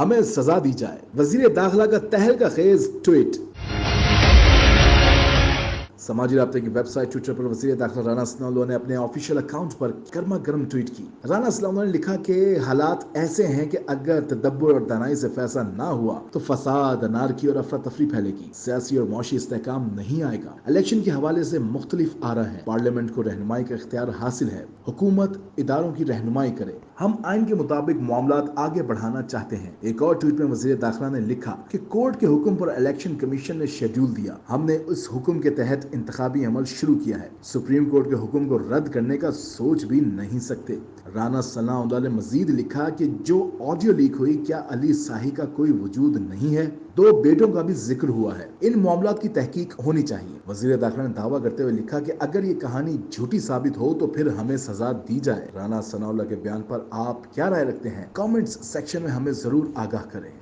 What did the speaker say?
हमें सजा दी जाए। वजीर दाखिला का तहलका खेज ट्वीट। समाजी राब्ते की वेबसाइट ट्विटर पर वज़ीर दाखिला राना सनाउल्लाह ने अपने ऑफिशियल अकाउंट पर गर्मा गर्म ट्वीट की। राना सनाउल्लाह ने लिखा कि हालात ऐसे हैं कि अगर तदब्बर और दानाई से फैसला ना हुआ तो फसाद, अनारकी और अफरा तफरी फैलेगी, सियासी और मौशी इस्तेहकाम नहीं आएगा। इलेक्शन के हवाले से मुख्तलिफ आरा है, पार्लियामेंट को रहनुमाई का इख्तियार हासिल है, हुकूमत इदारों की रहनुमाई करे, हम आइन के मुताबिक मामलात आगे बढ़ाना चाहते हैं। एक और ट्वीट में वज़ीर दाखिला ने लिखा कि कोर्ट के हुक्म पर इलेक्शन कमीशन ने शेड्यूल दिया, हमने उस हुक्म के तहत इंतखाबी अमल शुरू किया है, सुप्रीम कोर्ट के हुक्म को रद्द करने का सोच भी नहीं सकते। राना सनाउल्लाह ने मजीद लिखा कि जो ऑडियो लीक हुई, क्या अली साही का कोई वजूद नहीं है? 2 बेटों का भी जिक्र हुआ है, इन मामलात की तहकीक होनी चाहिए। वजीर दाखिला ने दावा करते हुए लिखा कि अगर ये कहानी झूठी साबित हो तो फिर हमें सजा दी जाए। राना सनाउल्लाह के बयान पर आप क्या राय रखते हैं? कमेंट्स सेक्शन में हमें जरूर आगाह करें।